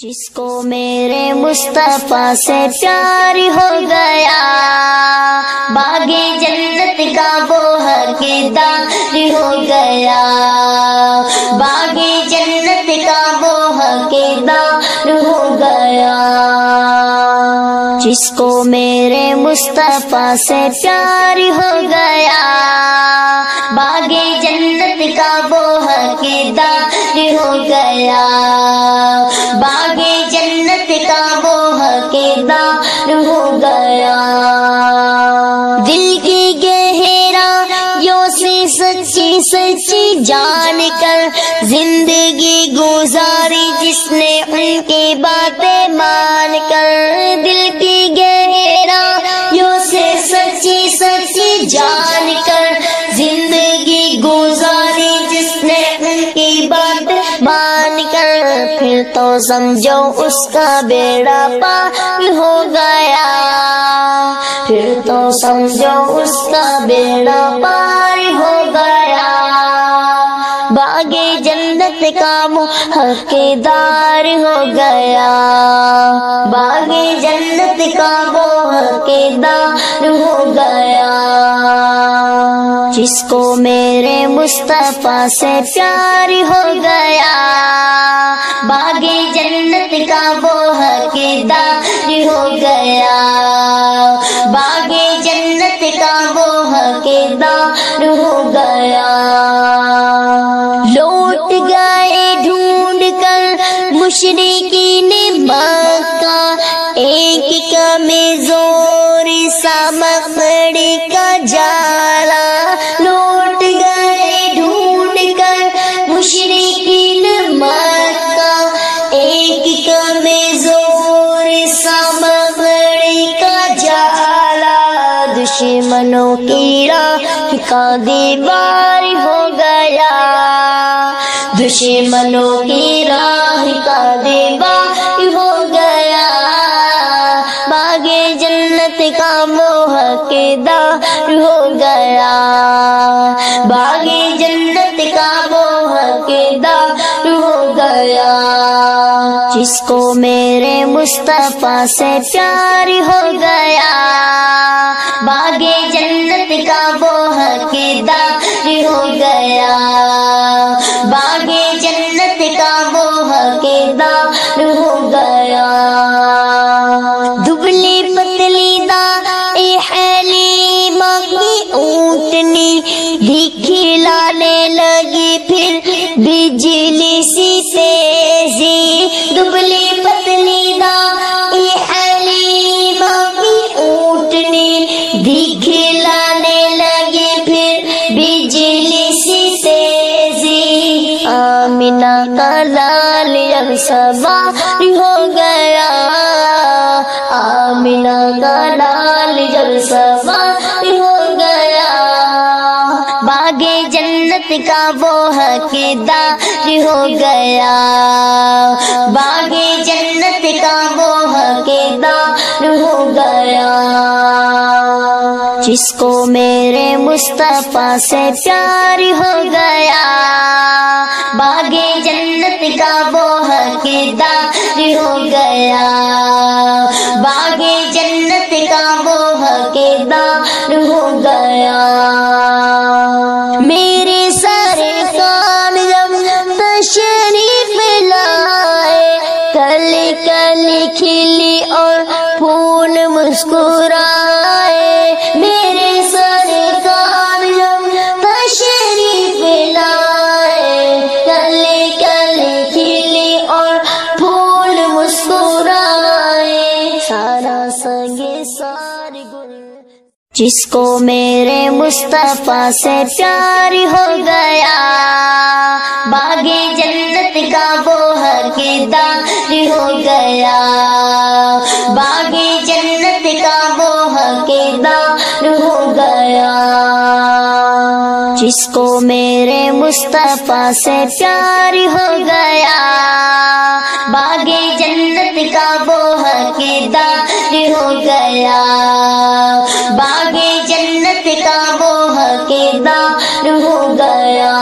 جس کو میرے مصطفیٰ سے پیار ہو گیا، باغ جنت کا وہ حقدار ہو گیا، باغ جنت کا وہ حقدار ہو گیا۔ جس کو میرے مصطفیٰ سے پیار ہو گیا، باغ جنت کا وہ حقدار ہو گیا، باغ جنت کا وہ حقدار ہو گیا۔ دل کی گہرائیوں سے سچی سچی جان کر زندگی گزاری جس نے ان کی باتیں مان کر، دل کی گہرائیوں سے سچی سچی جان کر زندگی گزاری جس نے ان کی باتیں مان کر، پھر تو سمجھو اس کا بیڑا پار ہو گیا، پھر تو سمجھو اس کا بیڑا پار ہو گیا۔ باغ جنت کا وہ حقدار ہو گیا، باغ جنت کا وہ حقدار ہو گیا۔ جس کو میرے مصطفیٰ سے پیار ہو گیا، باغ جنت کا وہ حقدار ہو گیا، باغ جنت کا وہ حقدار ہو گیا۔ لوٹ گئے ڈھونڈ کر مشرکین مکہ، ایک کمزور سا مکڑی کا جالا، لوٹ گئے ڈھونڈ کر مشرکین مکہ، ایک کمزور سا مکڑی کا جالا، دشمنوں کی راہ کا دیوار ہو گیا، دشمنوں کی راہ کا دیوار ہو گیا۔ باغ جنت کا وہ حقدار ہو گیا، باغ جنت کا وہ حقدار ہو گیا۔ جس کو میرے مصطفیٰ سے پیار ہو گیا، باغ جنت کا وہ حقدار ہو گیا، باغ جنت کا وہ حقدار ہو گیا۔ دبلی پتلی دائی حلیمہ کی اونٹنی دکھلانے لگی پھر بجلی سی تیزی، دبلی پتلی دائی حلیمہ کی اونٹنی دکھلانے لگی پھر بجلی سی تیزی، آمنہ کا لال اب سوار ہو گیا، آمنہ کا لال جب سوار ہو گیا۔ باغ جنت کا وہ حقدار ہو گیا، باغ جنت کا وہ حقدار ہو گیا۔ جس کو میرے مصطفیٰ سے پیار ہو گیا، باغ جنت کا وہ حقدار ہو گیا، باغ جنت کا وہ حقدار ہو گیا۔ میرے سرکار جب تشریف لائے، کلی کلی کھلی اور پھول مسکرائے، میرے سرکار جب تشریف لائے، کلی کلی کھلی اور پھول مسکرائے، سارا سنگے سارے گل۔ جس کو میرے مصطفیٰ سے پیار ہو گیا، باغ جنت کا وہ حقدار ہو گیا، باغ جنت کا وہ حقدار ہو گیا۔ جس کو میرے مصطفیٰ سے پیار ہو گیا، باغ جنت کا وہ حقدار ہو گیا، باغ جنت کا وہ حقدار ہو گیا۔